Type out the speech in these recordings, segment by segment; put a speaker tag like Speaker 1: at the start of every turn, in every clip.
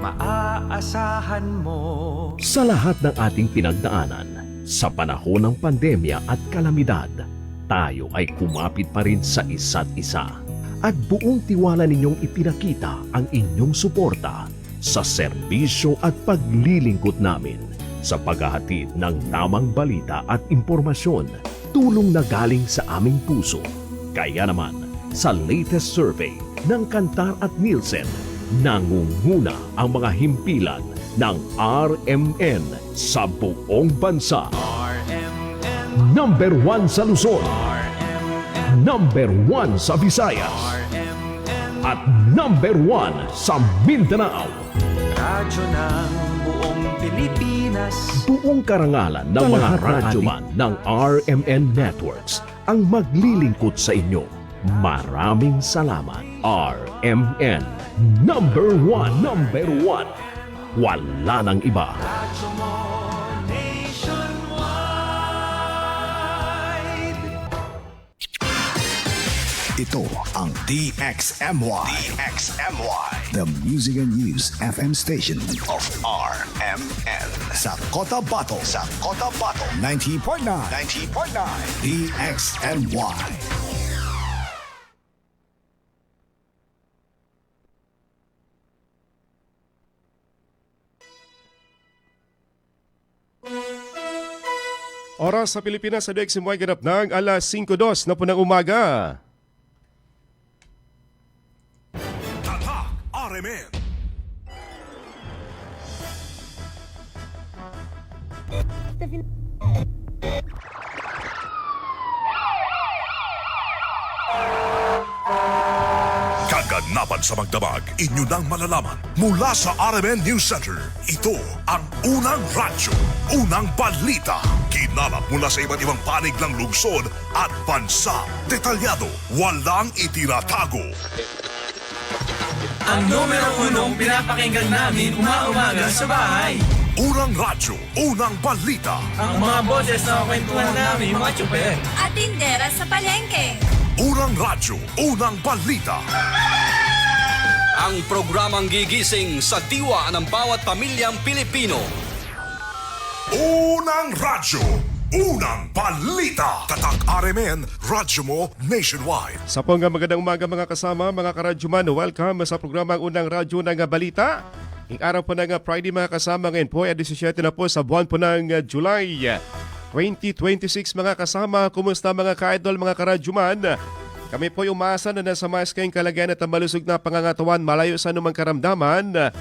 Speaker 1: maaasahan mo.
Speaker 2: Sa lahat ng ating pinagdaanan, sa panahon ng pandemya at kalamidad, tayo ay kumapit pa rin sa isa't isa. At buong tiwala ninyong ipinakita ang inyong suporta sa serbisyo at paglilingkod namin sa paghahatid ng tamang balita at impormasyon, tulong na galing sa aming puso. Kaya naman, sa latest survey ng Kantar at Nielsen, nangunguna ang mga himpilan ng RMN sa buong bansa.
Speaker 1: RMN,
Speaker 2: Number 1 sa Luzon,
Speaker 1: RMN,
Speaker 2: number 1 sa Visayas,
Speaker 1: RMN,
Speaker 2: at number 1 sa Mindanao.
Speaker 1: radyo ng buong Pilipinas.
Speaker 2: Buong karangalan ng mga radyoman ng RMN Networks ang maglilingkod sa inyo. Maraming salamat, RMN. Number 1, number 1. Wala nang iba.
Speaker 1: Radyo mo nationwide.
Speaker 3: Ito ang DXMY. DXMY. The Music and News FM station of RMN. Sa Cotabato. Sa Cotabato. 90.9. 90.9. DXMY.
Speaker 4: Oras sa Pilipinas sa DXMY ganap ng alas 5:02 na po ng umaga.
Speaker 3: Tatak RMN. Kaganapan sa magdamag, inyo nang malalaman mula sa RMN News Center. Ito ang unang radyo, unang balita. Kinalap mula sa iba't ibang panig ng lungsod at bansa. Detalyado, walang itinatago.
Speaker 5: Ang numero unong pinapakinggan namin umaumaga sa bahay.
Speaker 3: Unang radyo, unang balita.
Speaker 5: Ang mga boses na kwentuhan namin mga tsuper.
Speaker 6: At tindera sa palengke.
Speaker 3: Unang radyo, unang balita.
Speaker 7: Ang programang gigising sa diwa ng bawat pamilyang Pilipino.
Speaker 3: Unang radyo, unang balita. Tatak RMN, radyo mo nationwide.
Speaker 4: Sa pong magandang umaga mga kasama, mga karadyoman, welcome sa programang Unang Radyo ng Balita. Ang araw po ng Friday mga kasama, ngayon po ay 17 na po sa buwan po ng July 2026 mga kasama. Kumusta mga ka-idol, mga karadyoman? Kami po yung umaasa na nasa mas kayong kalagayan at malusog na pangangatawan malayo sa anumang karamdaman.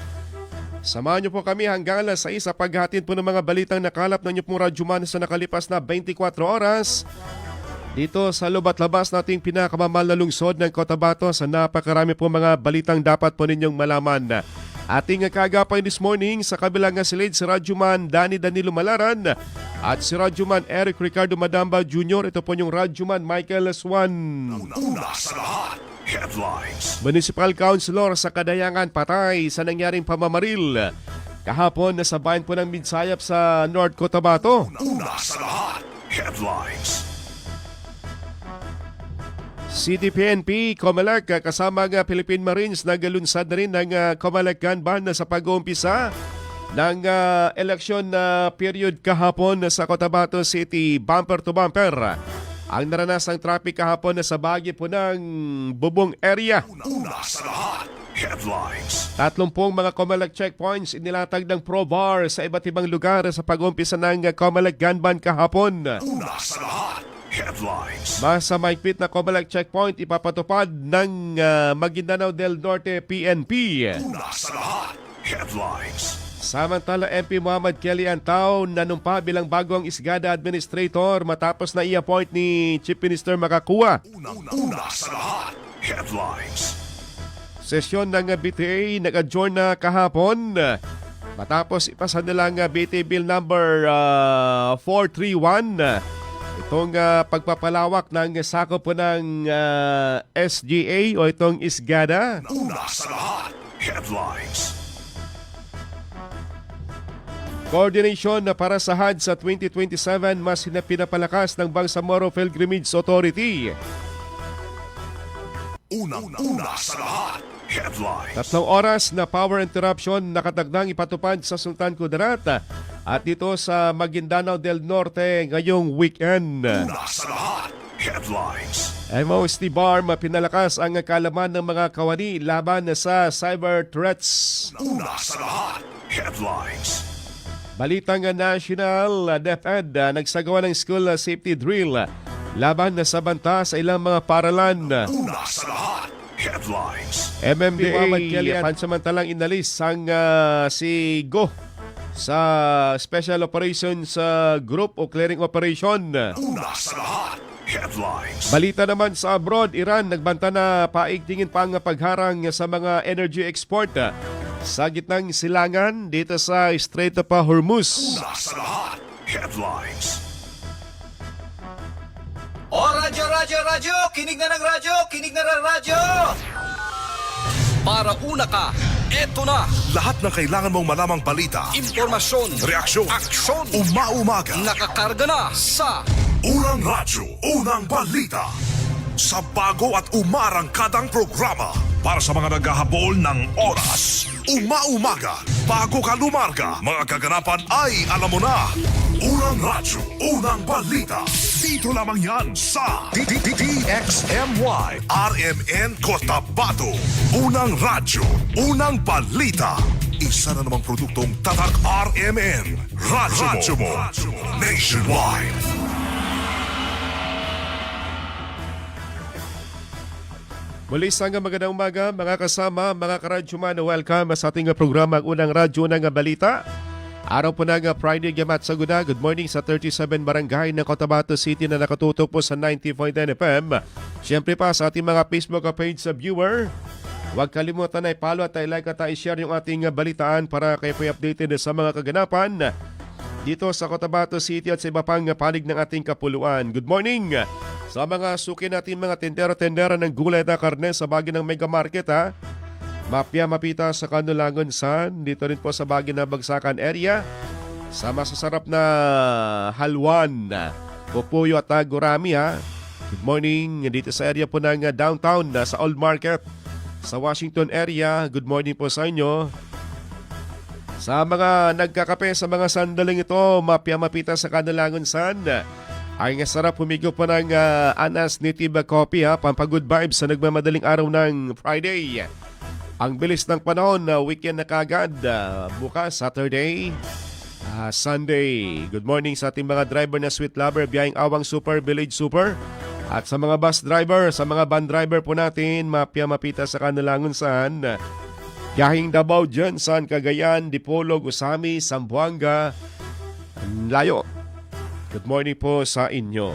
Speaker 4: Samahan niyo po kami hanggang alas 6 sa paghatid po ng mga balitang nakalap ng inyo pong radyoman sa nakalipas na 24 oras. Dito sa lubat labas nating pinakamamahal na lungsod ng Cotabato sa napakarami po mga balitang dapat po ninyong malaman. Ating kagapay this morning sa kabilang silid si Radyoman Danilo Malaran at si Radyoman Eric Ricardo Madamba Jr. Ito po yung Radyoman Michael Swan.
Speaker 3: Una sa lahat, headlines.
Speaker 4: Municipal Councilor sa Kadayangan patay sa nangyaring pamamaril kahapon na sa bayan po ng Midsayap sa North Cotabato.
Speaker 3: Una sa lahat, headlines.
Speaker 4: CDPNP, COMELEC kasama ng Philippine Marines nagalunsad na rin ng COMELEC Kanban sa pag-uumpisa ng eleksyon na period kahapon sa Cotabato City, bumper to bumper. Ang naranasang traffic kahapon sa bahagi po ng Bubong area.
Speaker 3: Una sa lahat, headlines.
Speaker 4: 30 mga COMELEC checkpoints inilatag ng ProBar sa iba't ibang lugar sa pag-uumpisa ng COMELEC Kanban kahapon.
Speaker 3: Una sa lahat, headlines.
Speaker 4: Mas sa mahigpit na COMELEC checkpoint ipapatupad ng Maguindanao del Norte PNP.
Speaker 3: Una sa lahat, headlines.
Speaker 4: Samantala, MP Muhammad Kelly Antao nanumpa bilang bagong Isgada Administrator matapos na i-appoint ni Chief Minister Makakuwa.
Speaker 3: Una sa lahat, headlines.
Speaker 4: Sesyon ng BTA nag-adjourn na kahapon matapos ipasa nilang BTA Bill number 431. Itong pagpapalawak ng sakop po ng SGA o itong Isgada.
Speaker 3: Una sa lahat, headlines.
Speaker 4: Coordination na para sa Hajj sa 2027 mas pinapalakas ng Bangsamoro Pilgrimage Authority.
Speaker 3: Una sa lahat, Headlines.
Speaker 4: 3 oras na power interruption nakatagdang ipatupad sa Sultan Kudarat at dito sa Maguindanao del Norte ngayong weekend.
Speaker 3: Una sa lahat, headlines.
Speaker 4: MOST BARM pinalakas ang kalaman ng mga kawani laban sa cyber threats.
Speaker 3: Una sa lahat, headlines.
Speaker 4: Balitang national, DepEd nagsagawa ng school safety drill laban sa banta sa ilang mga paralan.
Speaker 3: Una sa lahat, headlines.
Speaker 4: MMDA pansamantalang inalis ang si Go sa Special Operations Group o Clearing Operation.
Speaker 3: Una sa lahat, headlines.
Speaker 4: Balita naman sa abroad, Iran nagbanta na paigtingin pa ang pagharang sa mga energy export sa gitnang silangan dito sa Strait of Hormuz.
Speaker 3: Una sa lahat, headlines.
Speaker 5: O radyo, kinig na ng radyo, kinig na ng radyo!
Speaker 7: Para una ka, eto na.
Speaker 3: Lahat ng kailangan mong malamang balita,
Speaker 7: Impormasyon,
Speaker 3: reaksyon,
Speaker 7: aksyon,
Speaker 3: umaumaga.
Speaker 7: nakakarga na sa
Speaker 3: Unang radyo, unang balita. Sa bago at umarangkadang programa para sa mga naghahabol ng oras. Umaumaga, bago ka lumarga, mga kaganapan ay alam mo na. Unang radyo, unang balita. Dito lamang yan sa DXMY RMN Cotabato. Unang radyo, unang balita. Isa na namang produktong Tatak RMN. Radyo mo. Nationwide.
Speaker 4: Muli sa magandang umaga mga kasama, mga karadyoman, welcome sa ating programa Unang Radyo ng Balita. Araw po ng Friday, Gamat Saguda. Good morning sa 37 barangay ng Cotabato City na nakatutok po sa 90.9 FM. Siyempre pa sa ating mga Facebook page sa viewer. Huwag kalimutan na i-follow at i-like at i-share yung ating balitaan para kayo po updated sa mga kaganapan dito sa Cotabato City at sa iba pang panig ng ating kapuluan. Good morning sa mga suki natin mga tendera-tendera ng gulay at karne sa bagay ng Mega Market ha. Mapia Mapita sa Canulangon San, dito rin po sa bagay na Bagsakan area. Sa masasarap na halwan, pupuyo at gurami ha. Good morning dito sa area po ng downtown sa Old Market. Sa Washington area, good morning po sa inyo. Sa mga nagkakape sa mga sandaling ito, Mapia Mapita sa Canulangon San, ay nga sarap humigo po ng Anas Native Coffee ha, pampagood vibes sa nagmamadaling araw ng Friday. Ang bilis ng panahon, weekend na kagad, bukas Saturday, Sunday. Good morning sa ating mga driver na Sweet Lover, Biyahing Awang Super, Village Super. At sa mga bus driver, sa mga van driver po natin, Mapia Mapita sa Canulangon San, Biyahing Davao, Jensan, Cagayan, Dipolog, Usami, Zamboanga, Layo. Good morning po sa inyo.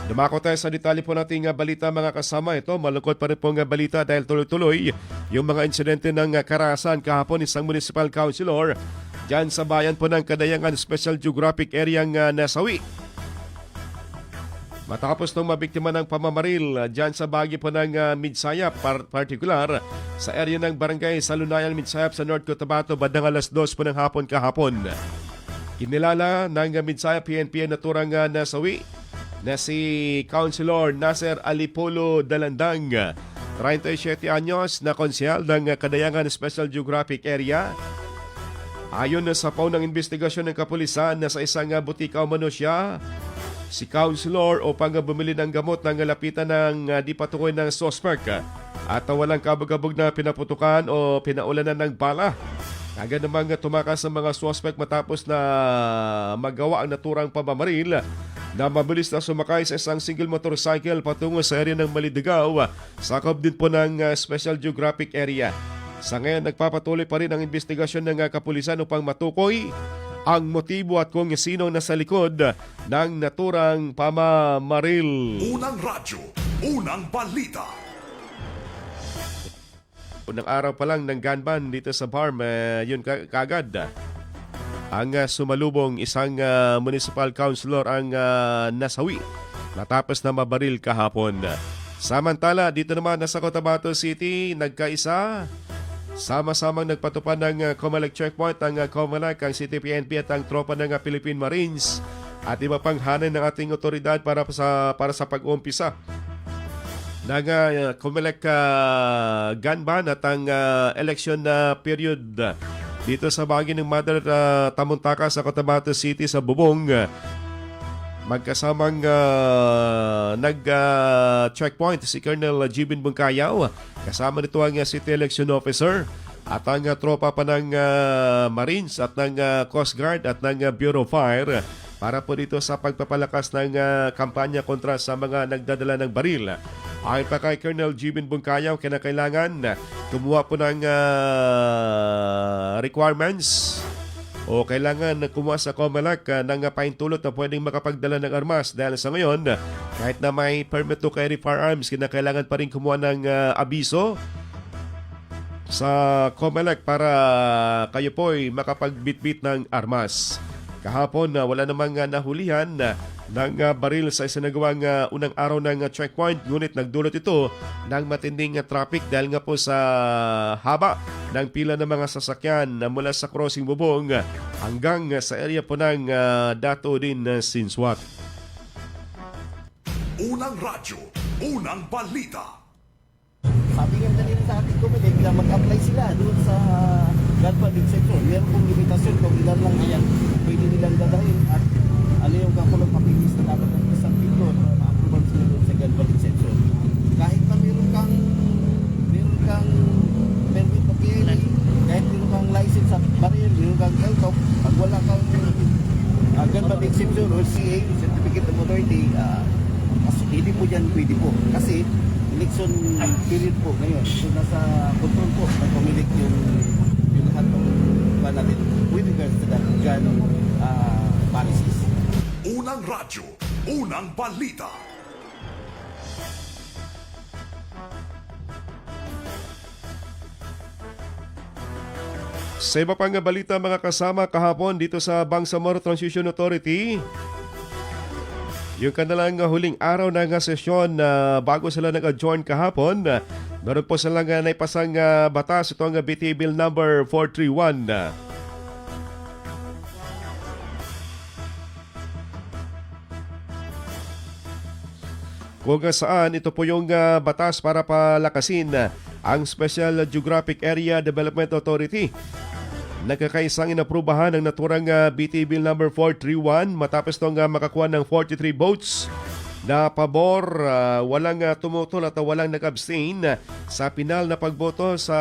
Speaker 4: Dumako tayo sa detalye po nating balita mga kasama. Ito, malungkot pa rin pong balita dahil tuloy-tuloy yung mga insidente ng karahasan kahapon isang municipal councilor dyan sa bayan po ng Kadayangan Special Geographic Area ng nasawi. Matapos nung mabiktima ng pamamaril dyan sa bahagi po ng Midsayap, particular sa area ng barangay Salunayan, Midsayap sa North Cotabato, bandang alas 2 po ng hapon kahapon. Kinilala ng Midsayap PNP naturang nasawi na si Councilor Nasser Alipolo Dalandang, 37 anyos na konsyal ng Kadayangan Special Geographic Area. Ayon sa paunang investigasyon ng kapulisan na sa isang butika umano siya, si Councilor upang bumili ng gamot ng lapitan ng di patukoy ng suspect at walang kabog-kabog na pinaputukan o pinaulanan ng bala. Agad namang tumakas ang mga suspect matapos na magawa ang naturang pamamaril na mabilis na sumakay sa isang single motorcycle patungo sa area ng Malidigaw, sakop din po ng Special Geographic Area. Sa ngayon, nagpapatuloy pa rin ang investigasyon ng kapulisan upang matukoy ang motibo at kung sino nasa likod ng naturang pamamaril.
Speaker 3: Unang radyo, unang balita.
Speaker 4: Unang araw pa lang ng gunman dito sa farm, yun kagad. Ang sumalubong isang municipal councilor ang nasawi matapos na mabaril kahapon. Samantala, dito naman nasa Cotabato City, nagkaisa. Sama-samang nagpatupad ng Comelec checkpoint ang Comelec, ang City PNP at ang tropa ng Philippine Marines at iba pang hanay ng ating otoridad para sa pag-uumpisa ng Comelec gun ban at ang election period dito sa bahagi ng Mother Tamuntaka sa Cotabato City sa Bubong. Magkasamang nag-checkpoint si Colonel Jibin Bungkayaw. Kasama nito ang City Election Officer at ang tropa pa ng Marines at ng Coast Guard at ng Bureau of Fire para po dito sa pagpapalakas ng kampanya kontra sa mga nagdadala ng baril. Ayon pa kay Colonel Jibin Bungkayaw, kinakailangan kumuha po ng requirements o kailangan kumuha sa COMELEC ng paintulot na pwedeng makapagdala ng armas dahil sa ngayon, kahit na may permit to carry firearms, kinakailangan pa rin kumuha ng abiso sa COMELEC para kayo po'y makapagbitbit ng armas. Kahapon, wala namang nahulihan ng baril sa isinagawang unang araw ng checkpoint, ngunit nagdulot ito ng matinding traffic dahil nga po sa haba ng pila ng mga sasakyan mula sa crossing Bubong hanggang sa area po ng Dato din Sinswat.
Speaker 3: Unang radyo, unang balita.
Speaker 8: Sabi nga kanina sa ating committee na mag-apply sila doon sa gun banding sector. Meron pong limitasyon kung ilan lang ayan pwede nilang dadahin at ano yung kakulong papilis na dapat ng isang pilot para ma-approval sila doon sa gun banding sector. Kahit na meron kang permit to carry, kahit meron kang license sa baril, meron kang LTOP, pag wala kang gun banding sector or CA, Certificate of Authority, hindi po dyan pwede po. Kasi election period po ngayon. So nasa control po ng COMELEC yung lahat ng natin with regards to that gun policies.
Speaker 3: Unang radyo, unang balita.
Speaker 4: Sa iba pang balita mga kasama kahapon dito sa Bangsamoro Transition Authority, yung kanilang huling araw ng sesyon bago sila nag-adjourn kahapon, meron po silang naipasang batas, itong BT Bill number 431. Kung saan ito po yung batas para palakasin ang Special Geographic Area Development Authority. Nagkakaisang inaprubahan ng naturang BT Bill number 431 matapos itong makakuha ng 43 votes na pabor, walang tumutol at walang nag-abstain sa pinal na pagboto sa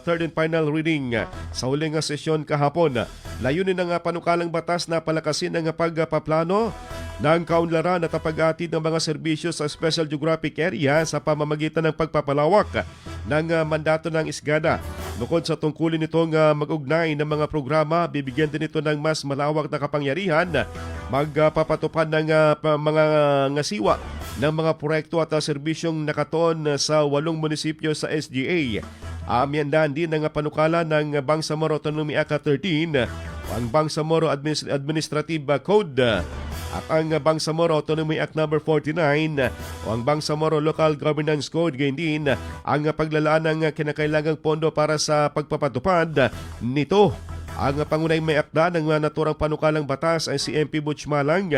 Speaker 4: third and final reading sa huling sesyon kahapon. Layunin ng panukalang batas na palakasin ang pagpaplano ng kaunlaran at pag-atid ng mga serbisyo sa Special Geographic Area sa pamamagitan ng pagpapalawak ng mandato ng ISGADA. Bukod sa tungkulin nitong mag-ugnay ng mga programa, bibigyan din ito ng mas malawak na kapangyarihan, magpapatupad ng mga ngasiwa ng mga proyekto at serbisyong nakatoon sa 8 munisipyo sa SGA. Amyandahan din ang panukala ng Bangsamoro Autonomy Act 13, ang Bangsamoro Administrative Code at ang Bangsamoro Autonomy Act No. 49 o ang Bangsamoro Local Governance Code, gayon din ang paglalaan ng kinakailangang pondo para sa pagpapatupad nito. Ang pangunahing may akda ng naturang panukalang batas ay si MP Butch Malang,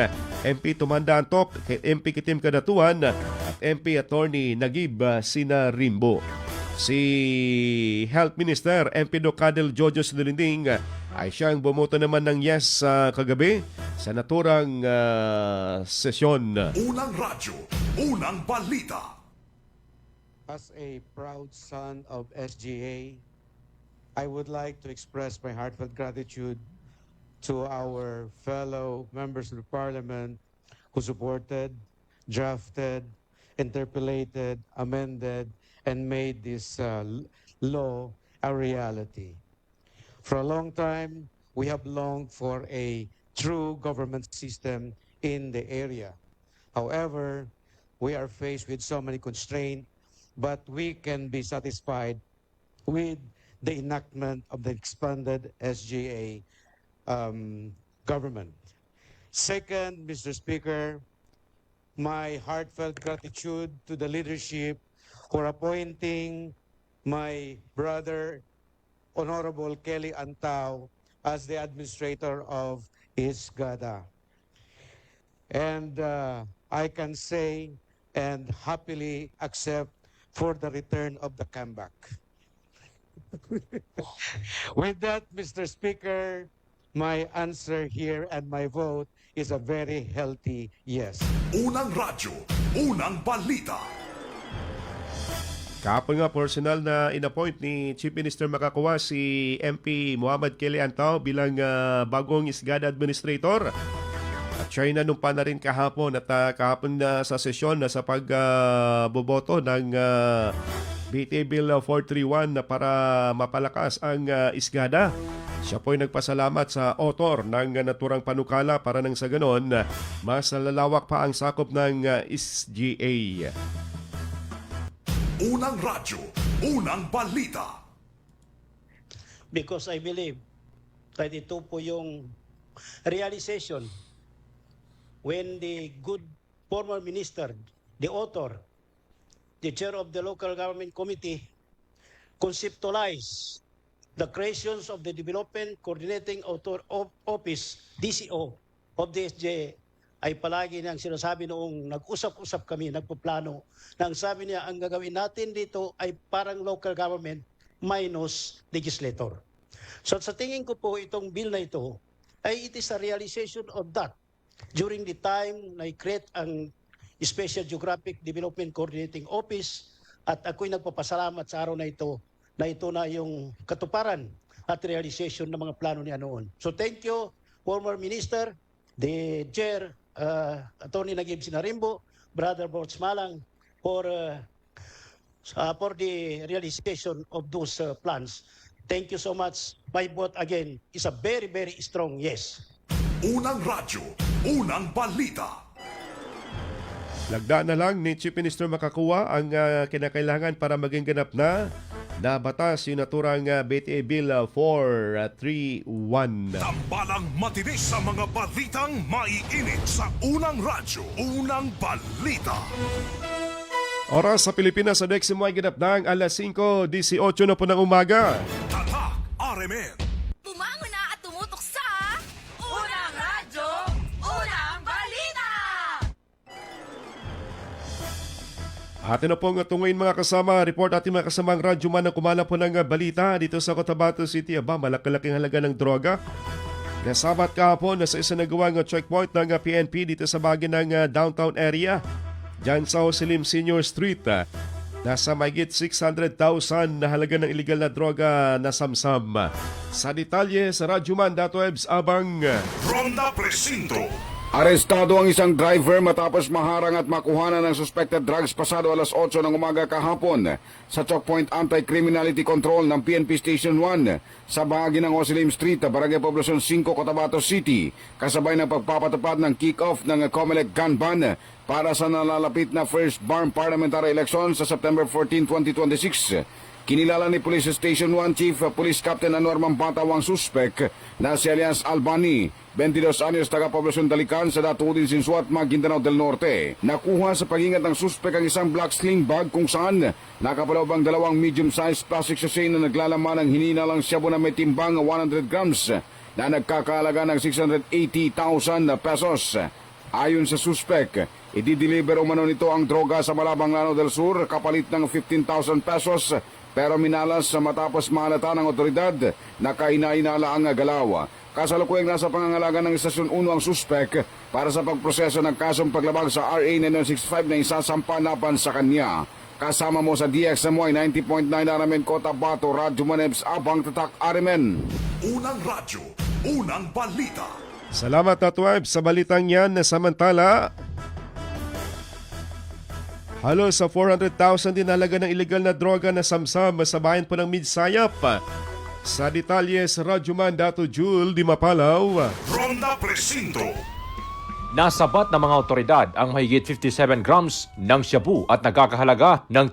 Speaker 4: MP Tumanda Antop, MP Kitim Kadatuan at MP Attorney Nagib Sina Rimbo. Si Health Minister MP Docadel Jojo Sinulinding ay siyang bumoto naman ng yes kagabi sa naturang sesyon.
Speaker 3: Unang radyo, unang balita.
Speaker 9: As a proud son of SGA, I would like to express my heartfelt gratitude to our fellow members of the Parliament who supported, drafted, interpolated, amended, and made this law a reality. For a long time, we have longed for a true government system in the area. However, we are faced with so many constraints, but we can be satisfied with the enactment of the expanded SGA government. Second, Mr. Speaker, my heartfelt gratitude to the leadership for appointing my brother, Honorable Kelly Antao, as the administrator of ISGADA. And I can say and happily accept for the return of the comeback. With that, Mr. Speaker, my answer here and my vote is a very healthy yes.
Speaker 3: Unang radyo, unang balita.
Speaker 4: Kahapon nga personal na inappoint ni Chief Minister Makakuwa si MP Muhammad Keli Antao bilang bagong ISGAD Administrator. At siya ay nanumpa na rin kahapon at kahapon na sa sesyon na sa pagboboto ng BTA Bill 431 na para mapalakas ang ISGADA. Siya po ay nagpasalamat sa author ng naturang panukala para nang sa ganon mas lalawak pa ang sakop ng ISGA.
Speaker 3: Unang radyo, unang balita.
Speaker 10: Because I believe that ito po yung realization when the good former minister, the author, the chair of the local government committee conceptualized the creations of the Development Coordinating Office, DCO, of the SJ, ay palagi niyang sinasabi noong nag-usap-usap kami, nagpaplano, nang sabi niya, ang gagawin natin dito ay parang local government minus legislator. So sa tingin ko po, itong bill na ito, ay it is a realization of that. During the time na i-create ang Special Geographic Development Coordinating Office, at ako'y nagpapasalamat sa araw na ito na yung katuparan at realization ng mga plano niya noon. So thank you, former minister, the chair, Attorney Nagib Sinarimbo, Brother Borts Malang, for the realization of those plans. Thank you so much. My vote again is a very, very strong yes.
Speaker 3: Unang radyo, unang balita.
Speaker 4: Lagda na lang ni Chief Minister Makakuwa ang kinakailangan para maging ganap na batas yung naturang BTA Bill 431.
Speaker 3: Tambalang matinis sa mga balitang maiinit sa unang radyo, unang balita.
Speaker 4: Oras sa Pilipinas sa next mo ay ganap na ang alas 5:18 na po ng umaga.
Speaker 3: Tatak RMN.
Speaker 6: Bumango na at tumutok sa Unang Radyo, Unang Balita!
Speaker 4: Atin na pong tunguin mga kasama, report ating mga kasamang radyo man ang kumala po ng balita dito sa Cotabato City. Aba, malaki-laking halaga ng droga. Nasabat kahapon na sa isa nagawang checkpoint ng PNP dito sa bagay ng downtown area. Diyan sa Josilim Senior Street. Nasa mahigit 600,000 na halaga ng illegal na droga na samsam. Sa detalye sa Radyo Man, Dato Ebs Abang.
Speaker 3: Ronda Presinto.
Speaker 11: Arestado ang isang driver matapos maharang at makuhanan ng suspected drugs pasado alas 8 ng umaga kahapon sa Checkpoint Anti-Criminality Control ng PNP Station 1 sa bahagi ng Josilim Street, Barangay Poblacion 5, Cotabato City, kasabay ng pagpapatupad ng kick-off ng COMELEC gun ban para sa nalalapit na First Barm Parliamentary Election sa September 14, 2026. Kinilala ni Police Station 1 Chief Police Captain Anwar Mambataw ang suspek na si alias Albani, 22 anyos, taga-Poblacion Dalican sa Datudin Sinsuat, Maguindanao del Norte. Nakuha sa pag-ingat ng suspek ang isang black sling bag kung saan nakapaloob ang dalawang medium-sized plastic sachet na naglalaman ng hininalang shabu na may timbang 100 grams na nagkakahalaga ng 680,000 pesos. Ayon sa suspek, i-deliver umano nito ang droga sa Malabang, Lanao del Sur kapalit ng 15,000 pesos pero minalas matapos mahalata ng otoridad na kainainala ang galaw. Kasalukuyang nasa pangangalaga ng Istasyon 1 ang suspek para sa pagproseso ng kasong paglabag sa RA 9165 na isasampa laban sa kanya. Kasama mo sa DXMY 90.9 RMN Cotabato, Radyo Manebs Abang, Tatak RMN.
Speaker 3: Unang radyo, unang balita.
Speaker 4: Salamat Dato Ebs sa balitang yan. Samantala, halos sa 400,000 din halaga ng illegal na droga na samsam sa bayan po ng Midsayap. Sa detalye sa Radyo Man, Dato Jul Di Mapalaw.
Speaker 3: Ronda Presinto.
Speaker 12: Nasabat ng mga otoridad ang mahigit 57 grams ng shabu at nagkakahalaga ng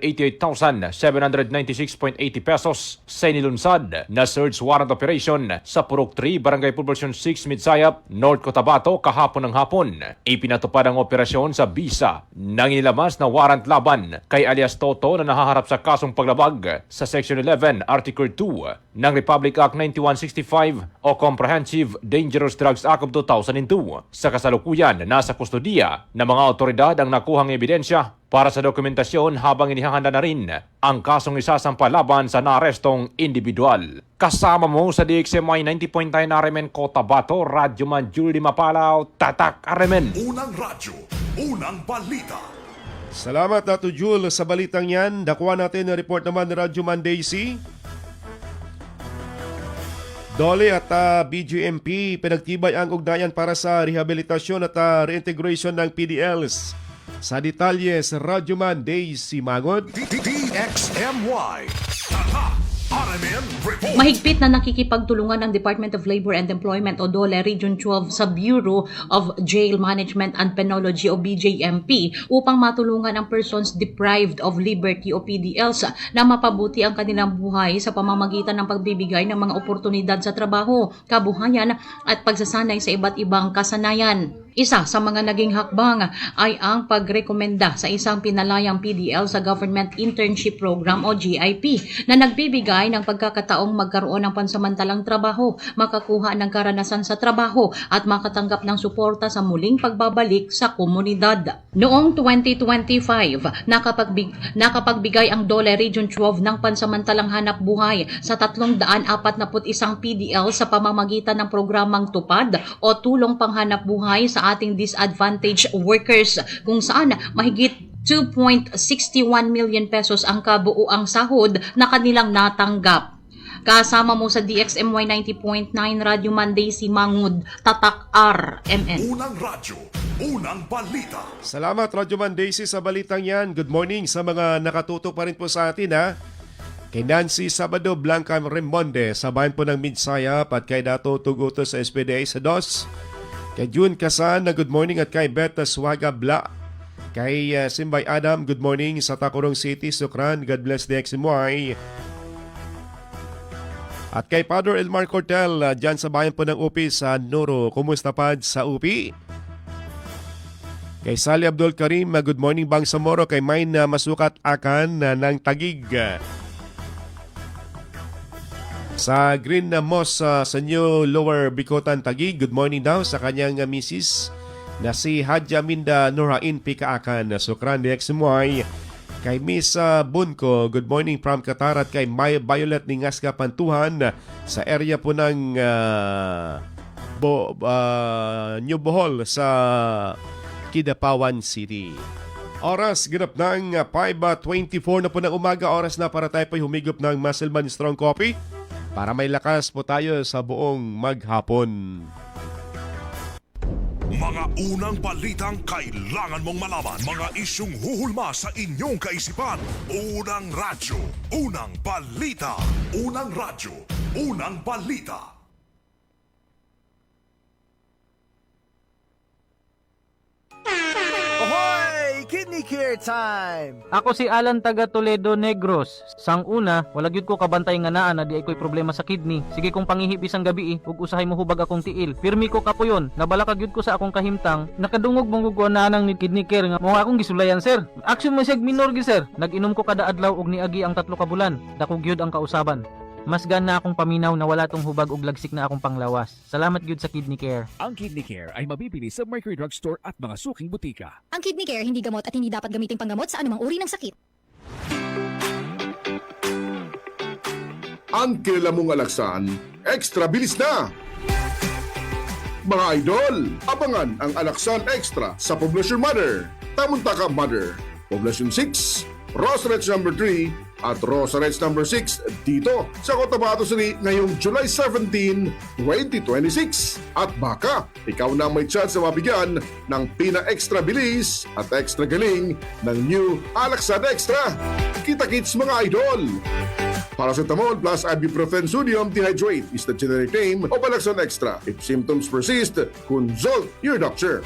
Speaker 12: 388,796.80 pesos sa inilunsad na search warrant operation sa Purok 3, Barangay Poblacion 6, Midsayap, North Cotabato kahapon ng hapon. Ipinatupad ang operasyon sa bisa ng inilamas na warrant laban kay alias Toto na nahaharap sa kasong paglabag sa Section 11, Article 2 ng Republic Act 9165 o Comprehensive Dangerous Drugs Act of 2002. Sa kasalukuyan nasa kustodiya ng mga otoridad ang nakuhang ebidensya para sa dokumentasyon habang inihahanda na rin ang kasong isasampa laban sa naarestong individual. Kasama mo sa DXMY 90.9 RMN Cotabato, Radyoman Julie Mapalaw, Tatak RMN.
Speaker 3: Unang radyo, unang balita.
Speaker 4: Salamat Dato Jul sa balitang yan. Dakuha natin ang report naman ni Radyoman Daisy. Dole at BGMP pinagtibay ang ugnayan para sa rehabilitasyon at reintegration ng PDLs. Sa detalye sa Radyoman Daisy Magod.
Speaker 3: DXMY. Tata RMN Report.
Speaker 13: Mahigpit na nakikipagtulungan ng Department of Labor and Employment o DOLE Region 12 sa Bureau of Jail Management and Penology o BJMP upang matulungan ang persons deprived of liberty o PDLs na mapabuti ang kanilang buhay sa pamamagitan ng pagbibigay ng mga oportunidad sa trabaho, kabuhayan at pagsasanay sa iba't ibang kasanayan. Isa sa mga naging hakbang ay ang pagrekomenda sa isang pinalayang PDL sa Government Internship Program o GIP na nagbibigay ng pagkakataong magkaroon ng pansamantalang trabaho, makakuha ng karanasan sa trabaho at makatanggap ng suporta sa muling pagbabalik sa komunidad. Noong 2025, nakapagbigay ang DOLE Region 12 ng pansamantalang hanap buhay sa 341 PDL sa pamamagitan ng programang Tupad o Tulong Panghanap Buhay sa ating disadvantaged workers kung saan mahigit 2.61 million pesos ang kabuuang sahod na kanilang natanggap. Kasama mo sa DXMY 90.9 Radyoman Daisy Mangud, Tatak RMN.
Speaker 3: Unang radyo, unang balita.
Speaker 4: Salamat Radyoman Daisy sa balitang yan. Good morning sa mga nakatutok pa rin po sa atin ha. Kay Nancy Sabado Blanca Remonde sa bayan po ng Midsayap at kay Dato Tuguto sa SPDA sa DOS. Kay June Kasan na good morning at kay Beta Swaga Bla. Kay Simbay Adam, good morning sa Tacorong City, Sukran. God bless DXMY. At kay Padre Elmar Cortel, dyan sa bayan po ng UPI sa Noro. Kumusta pad sa UPI? Kay Sally Abdul Karim, good morning Bangsamoro. Kay Main Masukat Akan ng Tagig. Sa Green Moss sa New Lower Bicotan Tagig, good morning daw sa kanyang misis na si Hadja Minda Norain Pikaakan. Sukran DXMY. Kay Miss Bunko, good morning from Qatar at kay May Violet Ningasca Pantuhan sa area po ng New Bohol sa Kidapawan City. Oras ganap ng 5:24 na po ng umaga. Oras na para tayo po humigop ng Muscleman Strong Coffee para may lakas po tayo sa buong maghapon.
Speaker 3: Mga unang balitang kailangan mong malaman. Mga isyung huhulma sa inyong kaisipan. Unang radyo, unang balita. Unang radyo, unang balita.
Speaker 14: Ahoy! Kidney Care Time!
Speaker 15: Ako si Alan taga Toledo Negros. Sang una, wala gyud ko kabantay nga naa na di ako'y problema sa kidney. Sige kong pangihip isang gabi ug usahay mo hubag akong tiil. Pirmi ko kapuyon, nabala ka gyud ko sa akong kahimtang. Nakadungog mong gugwa na nang ni kidney care nga mo akong gisulayan sir. Action man siya minor gi sir. Nag-inom ko kada adlaw og niagi ang 3 ka bulan. Dako gyud ang kausaban. Mas gana akong paminaw na wala tong hubag og lagsik na akong panglawas. Salamat gyud sa Kidney Care.
Speaker 16: Ang Kidney Care ay mabibili sa Mercury Drugstore at mga suking butika.
Speaker 17: Ang Kidney Care hindi gamot at hindi dapat gamitin panggamot sa anumang uri ng sakit.
Speaker 11: Ang kilala mong alaksan, extra bilis na! Mga idol, abangan ang Alaksan Extra sa Poblacion Mother, Tamuntaka Mother, Poblacion 6, Rosarets No. 3 at Rosarets No. 6 dito sa Cotabato City ngayong July 17, 2026. At baka ikaw na may chance na mabigyan ng pina-extra bilis at extra galing ng new Alaksan Extra. Kita-kits mga idol! Paracetamol plus ibuprofen sodium dehydrate is the generic name of Alaksan Extra. If symptoms persist, consult your doctor.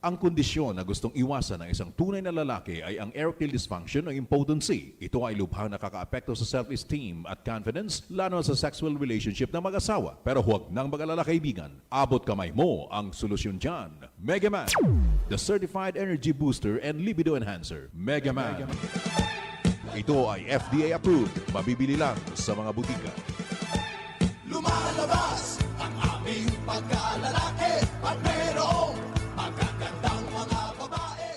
Speaker 18: Ang kondisyon na gustong iwasan ng isang tunay na lalaki ay ang erectile dysfunction o impotency. Ito ay lubhang nakakaapekto sa self-esteem at confidence, lalo sa sexual relationship ng mag-asawa. Pero huwag nang mag-alala kaibigan. Abot kamay mo ang solusyon dyan. Mega Man, the certified energy booster and libido enhancer. Mega Man. Ito ay FDA approved. Mabibili lang sa mga butika.
Speaker 19: Lumalabas ang aming
Speaker 14: pagkalalaki at merong magagandang mga babae.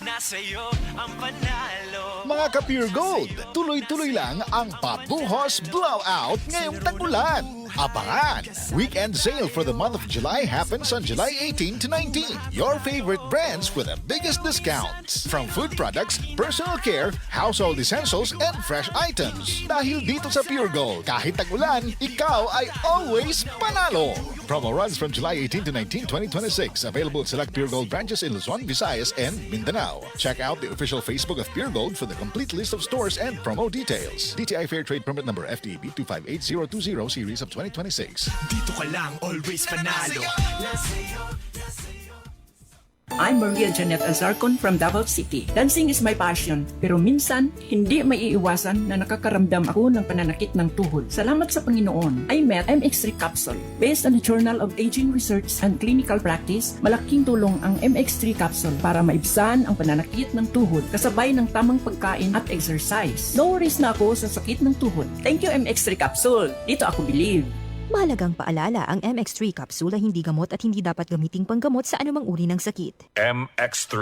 Speaker 1: Nasa'yo ang panalo.
Speaker 19: Mga ka-Pure Gold, tuloy-tuloy lang ang pabuhos blowout ngayong tag-ulan. Abangan! Weekend sale for the month of July happens on July 18 to 19. Your favorite brands with the biggest discounts. From food products, personal care, household essentials, and fresh items. Dahil dito sa Pure Gold, kahit tag-ulan, ikaw ay always panalo! Promo runs from July 18 to 19, 2026. Available at select Pure Gold branches in Luzon, Visayas, and Mindanao. Check out the official Facebook of Pure Gold for the complete list of stores and promo details. DTI Fair Trade Permit Number FTEB 258020 Series of 2026.
Speaker 1: Dito ka lang, always panalo.
Speaker 20: I'm Maria Janet Azarcon from Davao City. Dancing is my passion, pero minsan, hindi maiiwasan na nakakaramdam ako ng pananakit ng tuhod. Salamat sa Panginoon, I met MX3 Capsule. Based on the Journal of Aging Research and Clinical Practice, malaking tulong ang MX3 Capsule para maibsan ang pananakit ng tuhod kasabay ng tamang pagkain at exercise. No worries na ako sa sakit ng tuhod. Thank you MX3 Capsule. Dito ako believe.
Speaker 17: Mahalagang paalala, ang MX3 capsule ay hindi gamot at hindi dapat gamiting panggamot sa anumang uri ng sakit.
Speaker 3: MX3.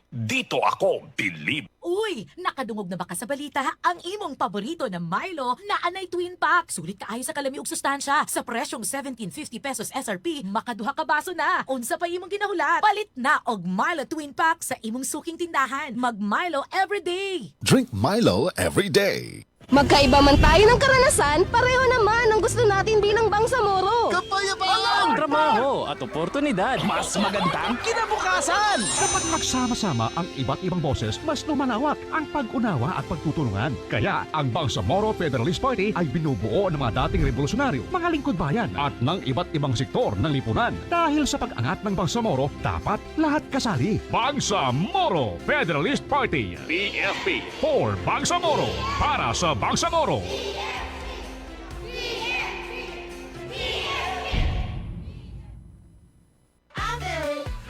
Speaker 3: Dito ako believe.
Speaker 6: Uy, nakadungog na ba ka sa balita? Ang imong paborito na Milo na anay twin pack. Sulit kaayo sa kalami ug sustansya. Sa presyong 17.50 pesos SRP, makaduha ka baso na. Unsa pa imong ginahulat? Palit na og Milo twin pack sa imong suking tindahan. Mag Milo everyday.
Speaker 19: Drink Milo every day.
Speaker 21: Magkaiba man tayo ng karanasan, pareho naman ang gusto natin bilang Bangsamoro.
Speaker 16: Kapayapaan! Trabaho at oportunidad. Mas magandang kinabukasan! Kapag magsama-sama ang iba't ibang boses, mas lumalawak ang pag-unawa at pagtutulungan. Kaya ang Bangsamoro Federalist Party ay binubuo ng mga dating revolusyonaryo, mga lingkod bayan at ng iba't ibang sektor ng lipunan. Dahil sa pag-angat ng Bangsamoro, dapat lahat kasali. Bangsamoro Federalist Party. PFP for Bangsamoro. Para sa Bangsamoro.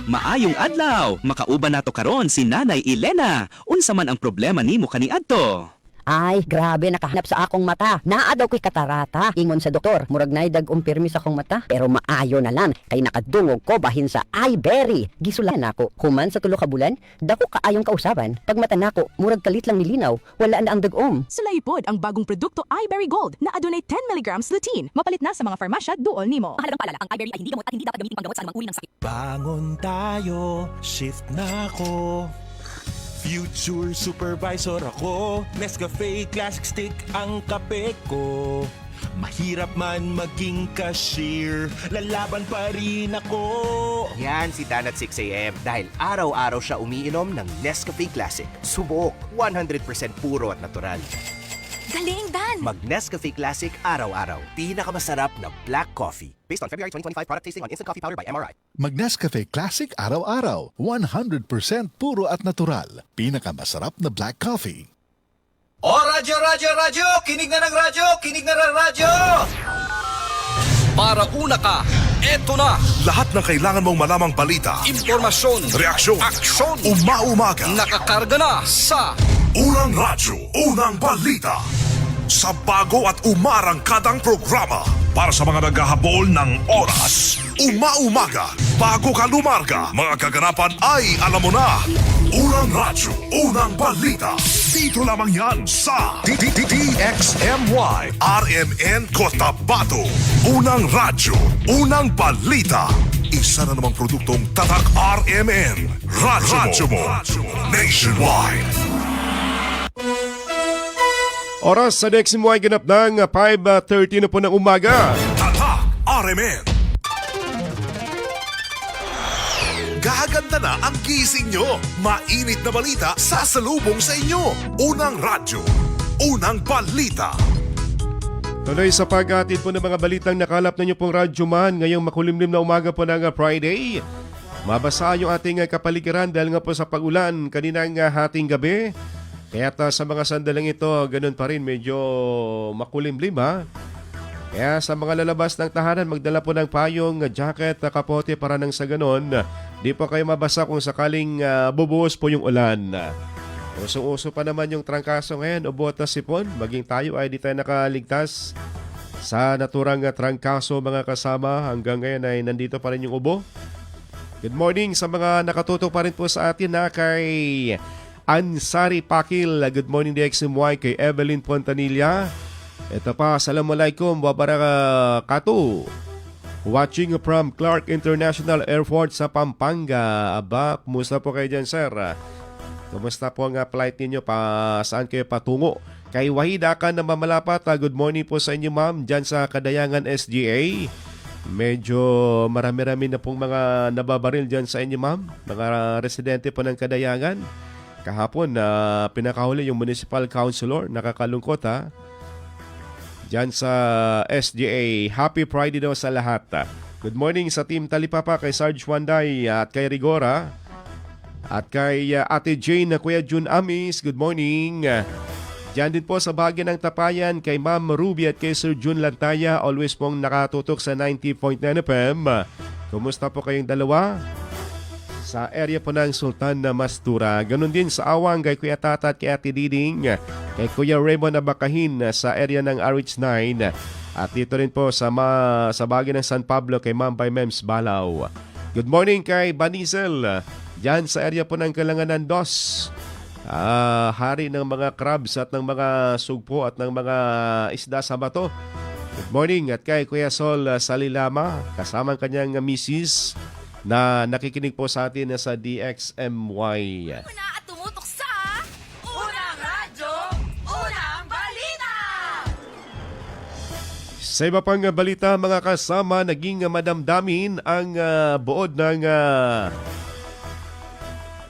Speaker 22: Maayong adlaw, makauban nato karon si Nanay Elena. Unsa man ang problema nimo kaniadto?
Speaker 23: Ay, grabe, nakahanap sa akong mata. Naa daw ko'y katarata. Ingon sa doktor, murag nay dag umpirmi sa akong mata. Pero maayo na lang, kay nakadungog ko bahin sa iBerry. Gisulan ako. Human sa tulo ka bulan, dako kaayong kausaban. Pag mata nako, murag kalit lang nilinaw, wala na ang dagom.
Speaker 24: Sulaypod ang bagong produkto iBerry Gold na adunay 10 mg lutein. Mapalit na sa mga farmasya duol nimo.
Speaker 17: Mahalagang paalala, ang iBerry ay hindi gamot at hindi dapat gamitin panggamot sa anumang uri ng sakit.
Speaker 1: Bangon tayo, shift na ako. Future supervisor ako. Nescafe Classic Stick ang kape ko. Mahirap man maging cashier, lalaban pa rin ako.
Speaker 25: Yan si Dan at 6 a.m. dahil araw-araw siya umiinom ng Nescafe Classic. Subok, 100% puro at natural.
Speaker 6: Galing, Dan!
Speaker 25: Mag Nescafe Classic araw-araw. Pinakamasarap na black coffee. Based on February 2025 product tasting on Instant Coffee Powder by MRI.
Speaker 19: Mag Nescafe Classic araw-araw. 100% puro at natural. Pinakamasarap na black coffee.
Speaker 5: O radyo, radyo, radyo! Kinig na ng radyo! Kinig na ng radyo!
Speaker 7: Para una ka, eto na!
Speaker 3: Lahat ng kailangan mong malamang balita,
Speaker 7: Impormasyon,
Speaker 3: reaksyon,
Speaker 7: aksyon,
Speaker 3: umaumaga,
Speaker 7: nakakarga na sa
Speaker 3: Unang Radyo, Unang Balita. Sa bago at umarangkadang programa para sa mga naghahabol ng oras. Umaumaga, bago ka lumarga, mga kaganapan ay alam mo na. Unang Radyo, Unang Balita. Dito lamang yan sa DXMY RMN Cotabato. Unang Radyo, Unang Balita. Isa na namang produktong Tatak RMN. Radyo mo. Nationwide.
Speaker 4: Oras sa next mo ay ganap ng 5:30 na po ng umaga.
Speaker 3: Tatak RMN. Gaganda na ang gising nyo. Mainit na balita sasalubong sa inyo. Unang Radyo, Unang Balita.
Speaker 4: Tuloy sa paghatid po ng mga balitang nakalap ninyo pong Radyo Man ngayong makulimlim na umaga po ng Friday. Mabasa yung ating kapaligiran dahil nga po sa pag-ulan kaninang hating gabi. Kaya sa mga sandaling ito, ganun pa rin, medyo makulimlim ha. Kaya sa mga lalabas ng tahanan, magdala po ng payong, jacket, kapote para nang sa ganun. Di po kayo mabasa kung sakaling bubuhos po yung ulan. Uso-uso pa naman yung trangkaso ngayon o botas sipon. Maging tayo ay di tayo nakaligtas Sa naturang trangkaso mga kasama, hanggang ngayon ay nandito pa rin yung ubo. Good morning sa mga nakatutok pa rin po sa atin na kay Ansari Pakil. Good morning DXMY, kay Evelyn Pontanilla. Ito pa, Assalamualaikum, wabarakatuh. Watching from Clark International Airport sa Pampanga. Aba, kumusta po kayo dyan, sir? Kumusta po ang flight ninyo? Saan kayo patungo? Kay Wahid Akan na mamalapat, good morning po sa inyo, ma'am, dyan sa Kadayangan SGA. Medyo marami-rami na pong mga nababaril dyan sa inyo, ma'am. Mga residente po ng Kadayangan. Kahapon, pinakahuli yung municipal councilor. Nakakalungkot, ha? Diyan sa SGA. Happy Friday daw sa lahat. Good morning sa Team Talipapa, kay Sarge Wanday at kay Rigora. At kay Ate Jane na Kuya Jun Amis. Good morning. Diyan din po sa Bahagi ng Tapayan, kay Ma'am Ruby at kay Sir Jun Lantaya. Always pong nakatutok sa 90.9 FM. Kumusta po kayong dalawa? Sa area po ng Sultan na Mastura. Ganon din sa Awang kay Kuya Tata at kay Ate Diding. Kay Kuya Raymond Abakahin sa area ng RH9. At dito rin po sa Bahagi ng San Pablo kay Ma'am by Mems Balaw. Good morning kay Banizel. Diyan sa area po ng Kalanganan 2. Hari ng mga crabs at ng mga sugpo at ng mga isda sa bato. Good morning at kay Kuya Sol Salilama kasama ang kanyang misis na nakikinig po sa atin sa DXMY.
Speaker 6: Una at tumutok sa Unang Radyo, Unang Balita!
Speaker 4: Sa iba pang balita mga kasama, naging madamdamin ang buod ng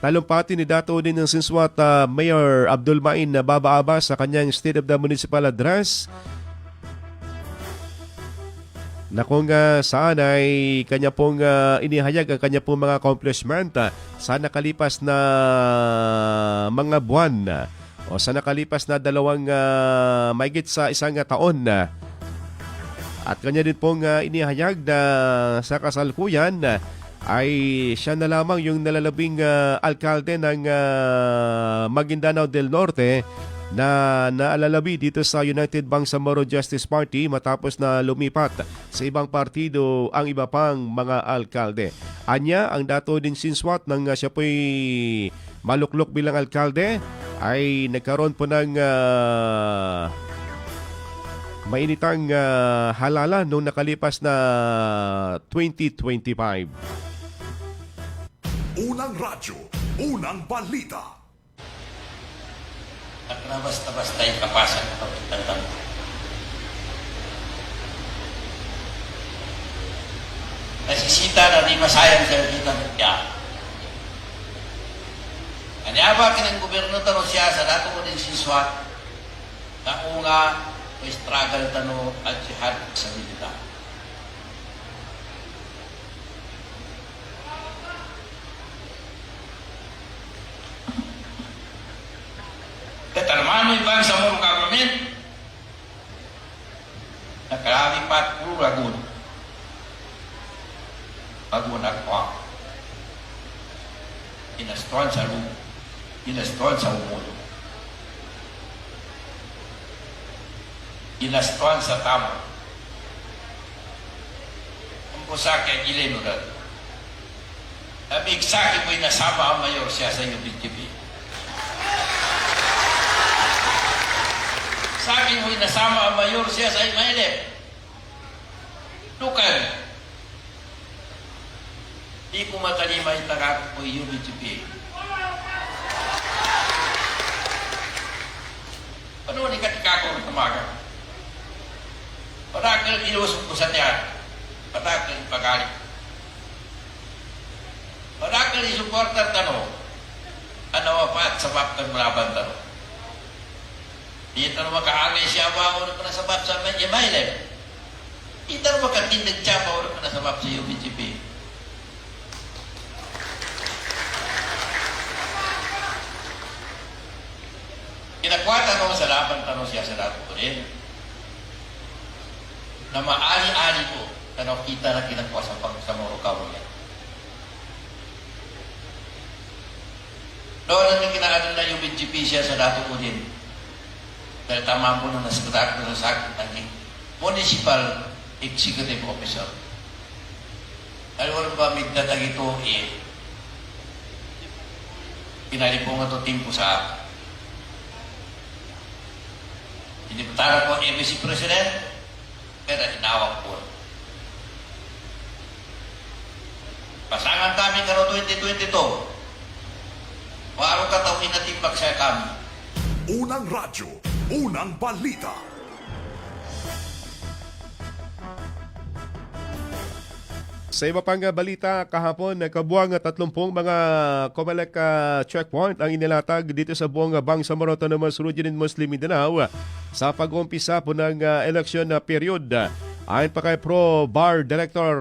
Speaker 4: talumpati ni Dato din ng Sinswat Mayor Abdul Main na Babaaba sa kanyang State of the Municipal Address na kung saan ay kanya pong inihayag ang kanya pong mga accomplishment sa nakalipas na mga buwan o sa nakalipas na mahigit sa isang taon. At kanya din pong inihayag na sa kasalukuyan ay siya na lamang yung nalalabing alkalde ng Maguindanao del Norte na naalalabi dito sa United Bangsamoro Justice Party matapos na lumipat sa ibang partido ang iba pang mga alkalde. Anya, ang Dato din Sinswat nang siya po'y maluklok bilang alkalde ay nagkaroon po ng mainitang halala noong nakalipas na 2025.
Speaker 3: Unang radyo, unang balita.
Speaker 2: At na basta-basta yung kapasan ng pagtantang. Nasisita na di masayang sa kita ng tiyak. Kanyaba ka ng gobyerno tanong siya sa dato mo din Sinswat na unga o struggle tanong at jihad sa milita. Ketarmano ibang sa mong government nakalalipat puro ragun agwa inastuan sa lumo inastuan sa umulo inastuan sa tamo ang pusake ileno na abig saki mo'y nasama ang mayor siya sa UBGP. Sa akin mo'y nasama ang mayor siya sa Imailep. Dukan. Di ko matalima yung tagak ko yung UBGP. Ano ni katika ko ng tamaga? Patakal ilusok ko sa tiyan. Patakal pagalit. Patakal isuportar tanong. Ano wapat sa papkan malaban tanong. Dito na makaagay siya ba o na sabab sa Imailep. Dito na makatindag siya ba o na sabab sa UBGP. Kinakwata ko sa laban tanong siya sa dato ko rin. Na maali-ali ko na kita na kinakwa sa Morokaw niya. Doon ang kinaano na UBGP siya sa dato ko din. Dahil tama po nung nasagot na sa akin, municipal executive officer. Alam mo ba, migdatag ito pinalipungan ito timpo sa inimbitaran ko embassy president, pero inawak po. Pasangan kami karo 2022. Paano katawin natin pagsaya kami?
Speaker 3: Unang radyo, unang balita.
Speaker 4: Sa iba pang balita, kahapon kabuang 30 mga COMELEC checkpoint ang inilatag dito sa buong Bangsamoro Autonomous Region in Muslim Mindanao sa pag-umpisa po ng election period. Ayon pa kay Pro-Bar Director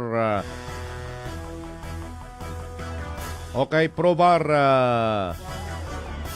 Speaker 4: Pro-Bar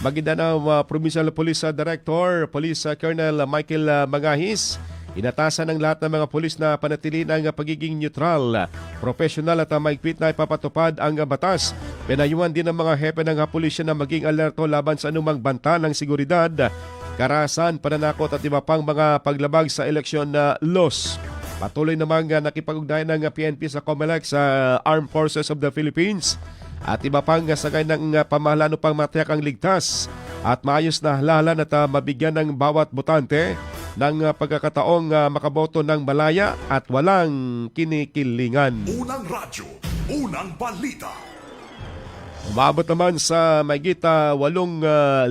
Speaker 4: Maguindanao Provincial Police Director, Police Colonel Michael Mangahis, inatasan ng lahat ng mga pulis na panatili ng pagiging neutral, professional at maigpit na ipapatupad ang batas. Pinayuhan din ng mga hepe ng pulisya na maging alerto laban sa anumang banta ng seguridad, karahasan, pananakot at iba pang mga paglabag sa election laws. Patuloy namang nakipag-ugnayan ng PNP sa COMELEC sa Armed Forces of the Philippines at iba pang sagay ng pamahalaan upang matiyak ang ligtas at maayos na halalan at mabigyan ng bawat botante ng pagkakataong makaboto ng malaya at walang kinikilingan.
Speaker 3: Unang radyo, unang balita.
Speaker 4: Umabot naman sa mahigit 8,000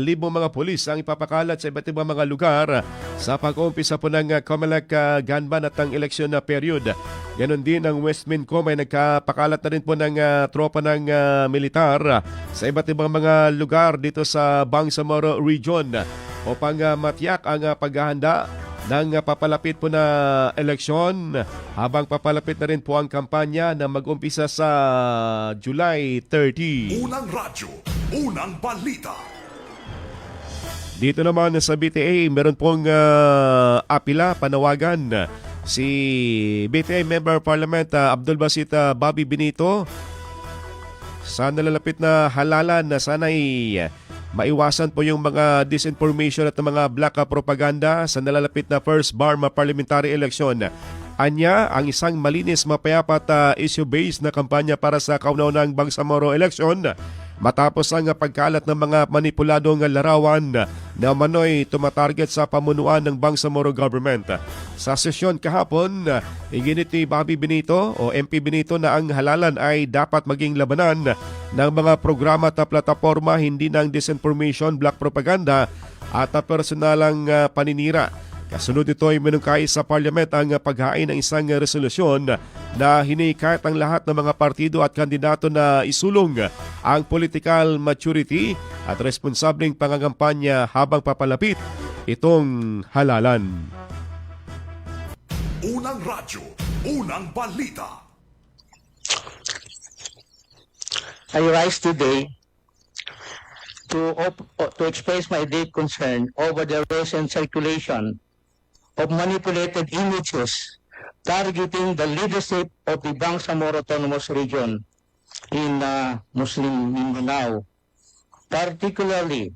Speaker 4: mga pulis ang ipapakalat sa iba't ibang mga lugar sa pag-uumpisa po ng COMELEC ganban at ang eleksyon na period. Ganon din ang West Mincom ay nagkapakalat na rin po ng tropa ng militar sa iba't ibang mga lugar dito sa Bangsamoro Region upang matiyak ang paghahanda ng papalapit po na eleksyon habang papalapit na rin po ang kampanya na mag-umpisa sa July 30.
Speaker 3: Unang radyo, unang balita.
Speaker 4: Dito naman sa BTA, meron pong apila, panawagan si BTA Member Parliament Abdul Basit Bobby Benito sa nalalapit na halalan na sana'y maiwasan po yung mga disinformation at mga black propaganda sa nalalapit na first Barma parliamentary election. Anya, ang isang malinis, mapayapa at issue-based na kampanya para sa kauna-unahang Bangsamoro election matapos ang pagkalat ng mga manipuladong larawan na manoy tumatarget sa pamunuan ng Bangsamoro government. Sa sesyon kahapon, iginit ni Bobby Benito o MP Benito na ang halalan ay dapat maging labanan ng mga programa at plataforma, hindi ng disinformation, black propaganda at personalang paninira. Kasunod ito ay minungkay sa Parliament ang paghain ng isang resolusyon na hinihikat ang lahat ng mga partido at kandidato na isulong ang political maturity at responsableng pangangampanya habang papalapit itong halalan.
Speaker 3: Unang radyo, unang balita.
Speaker 8: I rise today to express my deep concern over the recent circulation of manipulated images targeting the leadership of the Bangsamoro Autonomous Region in Muslim Mindanao, particularly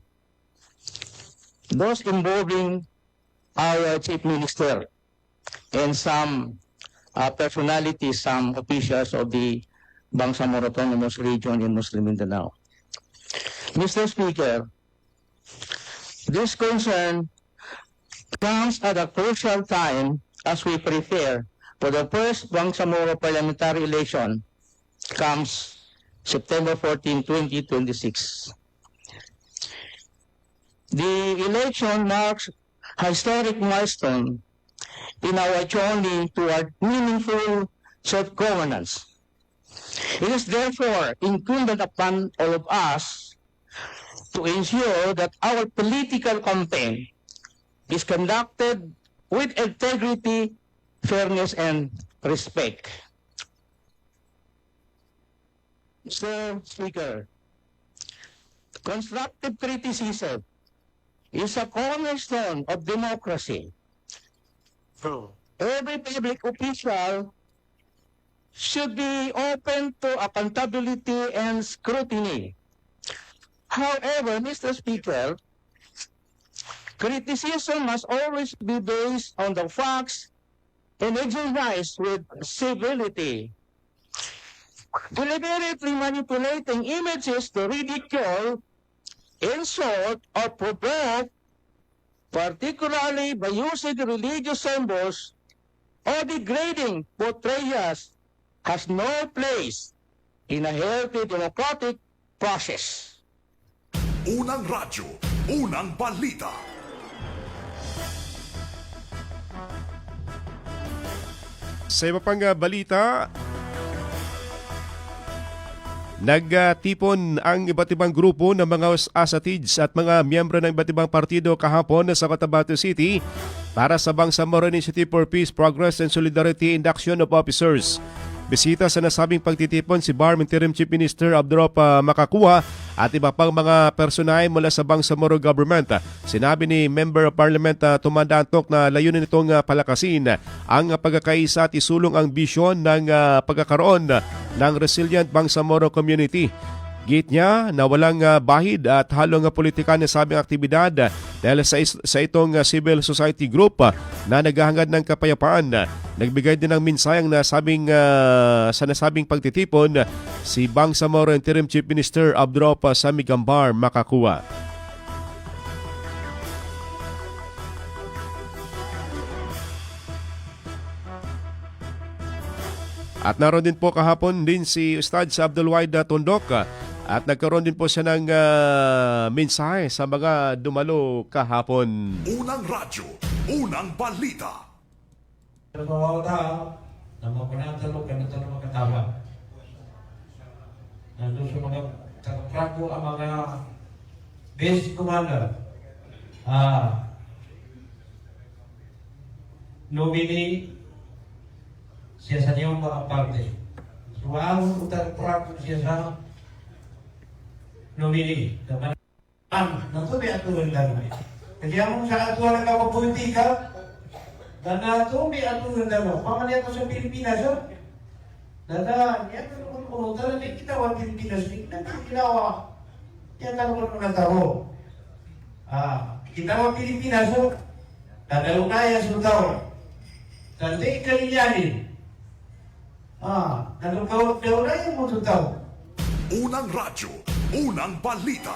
Speaker 8: those involving our Chief Minister and some personalities, some officials of the Bangsamoro Autonomous Region in Muslim Mindanao. Mr. Speaker, this concern comes at a crucial time as we prepare for the first Bangsamoro parliamentary election comes September 14, 2026. The election marks a historic milestone in our journey toward meaningful self-governance. It is therefore incumbent upon all of us to ensure that our political campaign is conducted with integrity, fairness, and respect. Mr. Speaker, constructive criticism is a cornerstone of democracy. Every public official should be open to accountability and scrutiny. However, Mr. Speaker, criticism must always be based on the facts and exercised with civility. Deliberately manipulating images to ridicule, insult, or provoke, particularly by using religious symbols or degrading portrayals, has no place in a healthy democratic process.
Speaker 3: Unang radyo, unang balita.
Speaker 4: Sa iba pang balita, nagtipon ang iba't ibang grupo ng mga asatids at mga miyembro ng iba't ibang partido kahapon sa Cotabato City para sa Bangsamoro Initiative for Peace, Progress and Solidarity in the Action of Officers. Bisita sa nasabing pagtitipon si BARM Interim Chief Minister Abdurrahman Makakuwa at iba pang mga personahe mula sa Bangsamoro Government. Sinabi ni Member of Parliament Tumanda Antok na layunin nitong palakasin ang pagkakaisa at isulong ang bisyon ng pagkakaroon ng resilient Bangsamoro community. Git niya na walang bahid at halong politika na sabing aktibidad dahil sa itong civil society group na naghahangad ng kapayapaan. Nagbigay din ng minsayang na sa nasabing pagtitipon si Bangsamoro Interim Chief Minister Abdurrahman Samigambar Makakuwa. At naroon din po kahapon din si Ustad Abdul Wahid Tondok at nagkaroon din po siya ng mensahe sa mga dumalo kahapon.
Speaker 3: Unang radyo, unang balita.
Speaker 9: Sa mga tao na mapanatalo ka na ito na makatawa. Nandun sa mga kataprako ang mga basic commander. Nominee siya sa niyong mga parte. So, ang kataprako siya sa nominee. Natuloy at tuloy lang. Kaya ang sa atuwa ng kapapolitika, dana tumbi atu ndano pamanya to sa Pilipinas dana ya ko dana ni kita wa Pilipinas ni kita ya kan ko na tao kita wa Pilipinas dana unaya sutaw dande kaliyani dana ko unaya mo sutaw.
Speaker 3: Unang radyo, unang balita.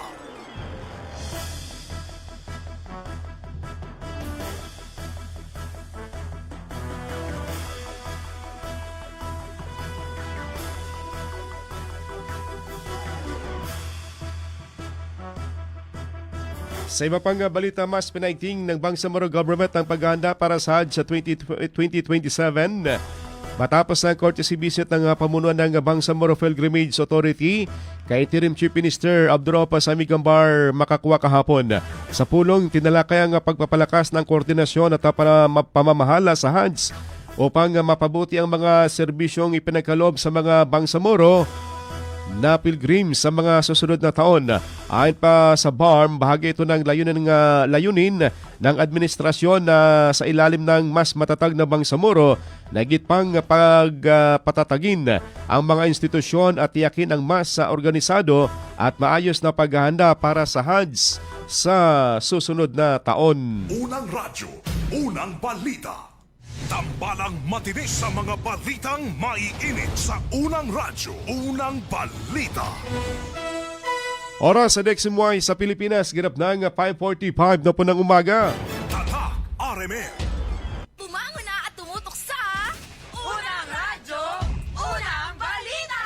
Speaker 4: Sa iba pang balita, mas pinaigting ng Bangsamoro Government ang paghahanda para sa Hajj sa 2027 matapos ang courtesy visit ng pamunuan ng Bangsamoro Pilgrimage Authority kay Interim Chief Minister Abdurrahman Samigambar Makakuwa kahapon. Sa pulong, tinalakay ang pagpapalakas ng koordinasyon at pamamahala sa Hajj upang mapabuti ang mga serbisyong ipinagkaloob sa mga Bangsamoro na pilgrims sa mga susunod na taon. Ayon pa sa BARM, bahagi ito ng layunin ng administrasyon na sa ilalim ng mas matatag na Bangsamoro na higit pang pagpatatagin ang mga institusyon at tiyakin ang mas organisado at maayos na paghahanda para sa Hajj sa susunod na taon.
Speaker 3: Unang radyo, unang balita. Tambalang matinis sa mga balitang maiinit sa unang radyo, unang balita.
Speaker 4: Oras sa DXMY sa Pilipinas, ganap ng 5:45 na po ng umaga.
Speaker 3: Tatak RMN.
Speaker 21: Pumango na at tumutok sa Unang Radyo, Unang Balita!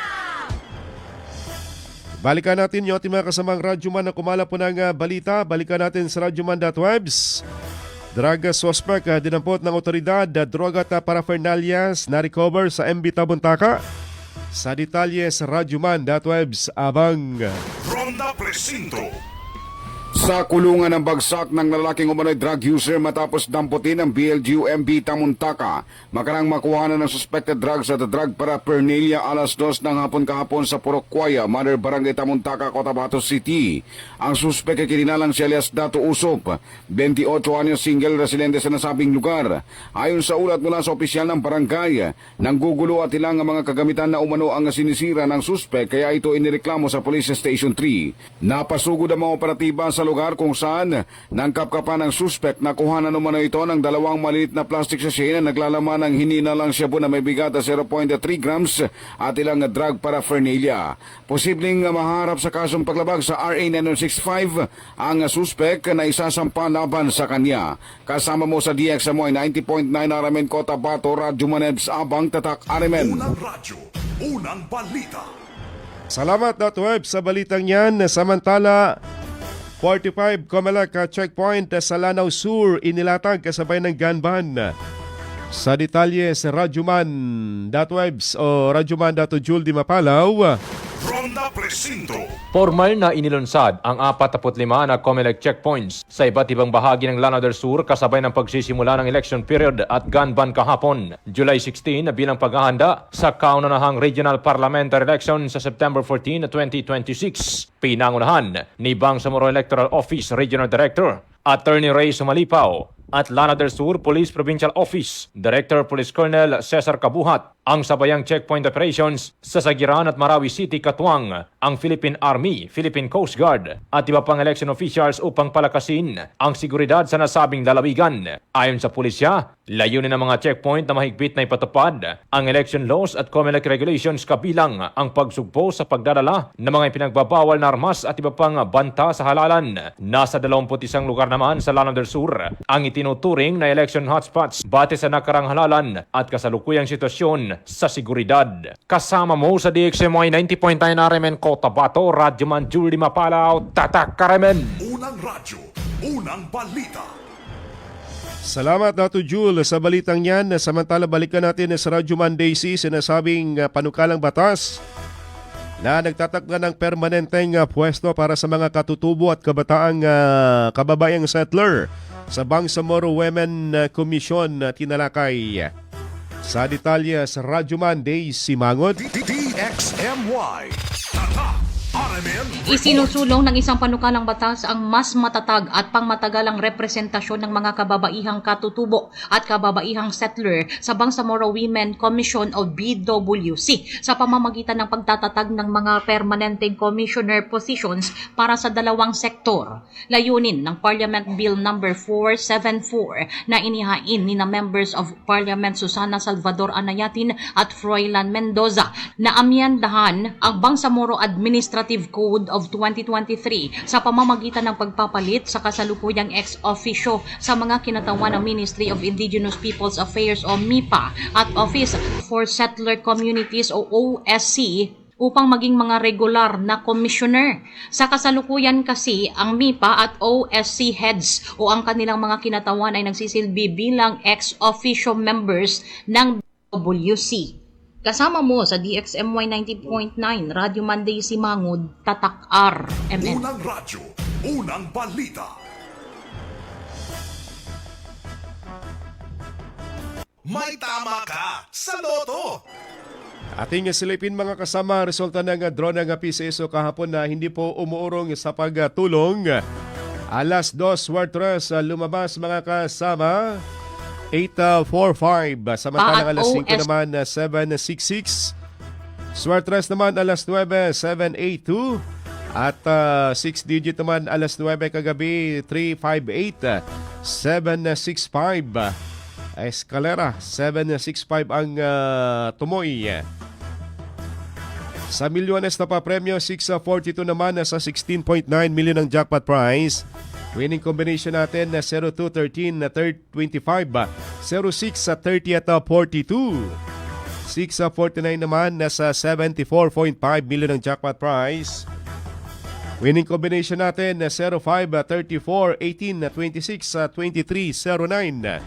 Speaker 4: Balikan natin yung ating mga kasamang radyoman na kumala po ng balita. Balikan natin sa radyoman.webs. Drug suspect dinampot ng otoridad, droga at paraphernalias na recover sa MB Tabuntaka. Sa detalye sa radyoman.webs abang.
Speaker 3: Ronda Presinto.
Speaker 11: Sa kulungan ng bagsak ng lalaking umano'y drug user matapos damputin ng BLGU MB Tamuntaka, makarang makuha na ng suspected drugs at drug paraphernalia alas 2 ng hapon kahapon sa Purokkwaya, Mother Barangay Tamuntaka, Cotabato City. Ang suspect ay kininalang si alias Dato Usop, 28 anyos, single residente sa nasabing lugar. Ayon sa ulat mula sa opisyal ng barangay, nanggugulo at ilang mga kagamitan na umano ang sinisira ng suspect kaya ito inireklamo sa Police Station 3. Napasugod ang mga operatiba sa lugar kung saan nangkapkapan ng suspect na kuhanan naman ito ng 2 maliit na plastic sachet na naglalaman ng hininalang shabu na may bigat na 0.3 grams at ilang drug paraphernalia. Posibleng maharap sa kasong paglabag sa RA 9165 ang suspect na isasampa laban sa kanya. Kasama mo sa DXMY 90.9 RMN Cotabato, Radyo Manebs Abang Tatak RMN.
Speaker 3: Unang radyo, unang balita.
Speaker 4: Salamat Web sa balitang yan. Samantala, 45 Comelec checkpoint sa Lanao Sur inilatag kasabay ng gun ban. Sa detalye sa Radyoman.webs o Radyoman.jul di Mapalaw.
Speaker 3: Ronda Presinto.
Speaker 10: Formal na inilunsad ang 45 na Comelec checkpoints sa iba't ibang bahagi ng Lanao del Sur kasabay ng pagsisimula ng election period at gun ban kahapon, July 16 bilang paghahanda sa kaunanahang regional parliamentary election sa September 14, 2026. Pinangunahan ni Bangsamoro Electoral Office Regional Director Attorney Ray Sumalipaw at Lanao del Sur Police Provincial Office Director Police Colonel Cesar Kabuhat ang sabayang checkpoint operations sa Sagiran at Marawi City, Katuang, ang Philippine Army, Philippine Coast Guard at iba pang election officials upang palakasin ang seguridad sa nasabing lalawigan. Ayon sa pulisya, layunin ng mga checkpoint na mahigpit na ipatupad ang election laws at Comelec regulations kabilang ang pagsugpo sa pagdadala ng mga ipinagbabawal na armas at iba pang banta sa halalan. Nasa 21 lugar naman sa Lanao del Sur ang itinuturing na election hotspots bate sa nakarang halalan at kasalukuyang sitwasyon sa seguridad. Kasama mo sa DXMY 90.9 RMN Cotabato, Radyoman Julie Mapalaw, Tatak Karamen.
Speaker 3: Unang radyo, unang balita.
Speaker 4: Salamat Dato Jul sa balitang yan. Samantala balikan natin sa Radyoman Daisy sinasabing panukalang batas na nagtatakda ng permanenteng pwesto para sa mga katutubo at kabataang kababayang settler sa Bangsamoro Women Commission tinalakay. Sa detalye sa Radyoman Daisy Mangot.
Speaker 3: DXMY Tatak RMN.
Speaker 12: Isinusulong ng isang panukalang batas ang mas matatag at pangmatagalang representasyon ng mga kababaihang katutubo at kababaihang settler sa Bangsamoro Women Commission o BWC sa pamamagitan ng pagtatatag ng mga permanenteng commissioner positions para sa dalawang sektor. Layunin ng Parliament Bill No. 474 na inihain ni na members of Parliament Susana Salvador Anayatin at Froilan Mendoza na amyandahan ang Bangsamoro Administrative Code of 2023 sa pamamagitan ng pagpapalit sa kasalukuyang ex-officio sa mga kinatawan ng Ministry of Indigenous Peoples Affairs o MIPA at Office for Settler Communities o OSC upang maging mga regular na commissioner. Sa kasalukuyan kasi, ang MIPA at OSC heads o ang kanilang mga kinatawan ay nagsisilbi bilang ex-officio members ng WC. Kasama mo sa DXMY 90.9 Radio Monday si Mangod, Tatak RMN.
Speaker 3: Unang radyo, unang balita. May tama ka sa loto.
Speaker 4: Ating silipin mga kasama, resulta ng drone ng PCSO kahapon na hindi po umuurong sa pagtulong. Alas 2:03 lumabas mga kasama. 8:45. Samantalang alas 5 naman 7:66. Swertres naman alas 9, 7:82. At 6-digit naman alas 9 kagabi 3:58. 7:65. Escalera 7:65 ang tumoy. Sa milyones na papremyo 6:42 naman sa 16.9 million ang jackpot prize. Winning combination natin na 02, 13, 25, 06 sa 30 at 42. 6 sa 49 naman nasa 74.5 million ang jackpot prize. Winning combination natin na 05, 34, 18, 26, 23, 09.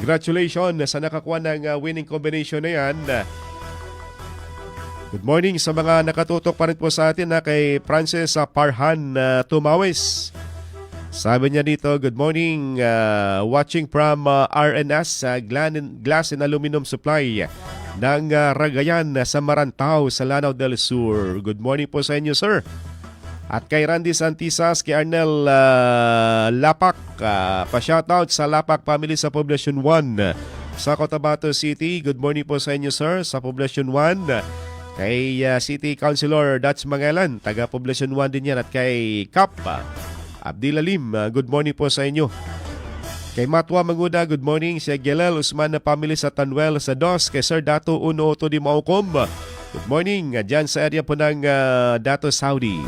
Speaker 4: Congratulations sa nakakuha ng winning combination na yan. Good morning sa mga nakatutok pa rin po sa atin na kay Francis Parhan Tumawis. Sabi niya dito, good morning, watching from RNS, Glass and Aluminum Supply ng Ragayan sa Marantao sa Lanao del Sur. Good morning po sa inyo, sir. At kay Randy Santisas, kay Arnel Lapak, pa-shoutout sa Lapak family sa Poblacion 1 sa Cotabato City. Good morning po sa inyo, sir, sa Poblacion 1. Kay City Councilor Dutch Mangalan, taga Poblacion 1 din yan, at kay Kap Abdilalim, good morning po sa inyo. Kay Matwa Manguda, good morning. Si Aguilel Usman na family sa Tanuel sa Dos. Kay Sir Dato Uno Oto di Maukom, good morning. Diyan sa area po ng Dato Saudi.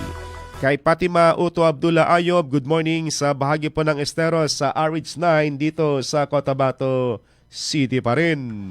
Speaker 4: Kay Fatima Uto Abdullah Ayob, good morning sa bahagi po ng Esteros sa RH9 dito sa Cotabato City pa rin.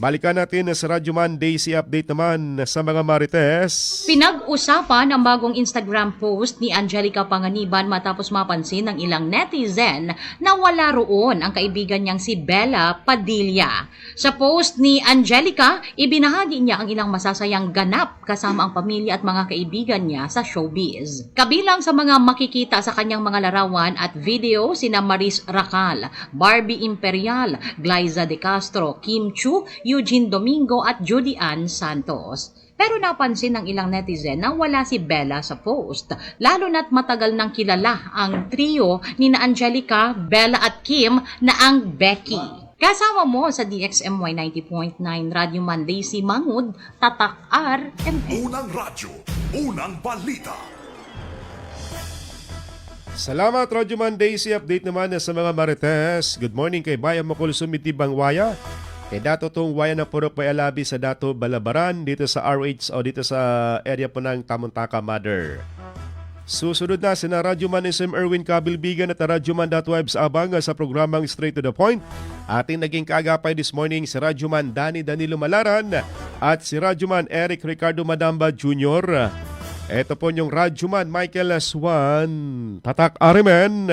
Speaker 4: Balikan natin sa Radyo Man Daisy Update naman sa mga Marites.
Speaker 12: Pinag-usapan ang bagong Instagram post ni Angelica Panganiban matapos mapansin ng ilang netizen na wala roon ang kaibigan niyang si Bella Padilla. Sa post ni Angelica, ibinahagi niya ang ilang masasayang ganap kasama ang pamilya at mga kaibigan niya sa showbiz. Kabilang sa mga makikita sa kanyang mga larawan at video sina Maris Racal, Barbie Imperial, Glyza De Castro, Kim Chu, Eugene Domingo at Judy Ann Santos. Pero napansin ng ilang netizen na wala si Bella sa post, lalo na't matagal nang kilala ang trio ni na Angelica, Bella at Kim na ang Becky. Kasama mo sa DXMY 90.9 Radio Monday si Mangud, Tatak RMN.
Speaker 3: Unang radyo, unang balita.
Speaker 4: Salamat Radyo Man Daisy Update naman sa mga Marites. Good morning kay Bayan Makul Sumitibang Waya. Kay Dato Tong Waya na Purok Payalabi sa Dato Balabaran dito sa RH o dito sa area po ng Tamuntaka Mother. Susunod na sina Radyo Man SM Erwin Kabilbigan at Radyo Man Webs abang sa programang Straight to the Point. Ating naging kaagapay this morning si Radyo Man Danilo Malaran at si Radyo Man Eric Ricardo Madamba Jr. Ito po yung Radyo Man Michael Swan, Tatak Arimen.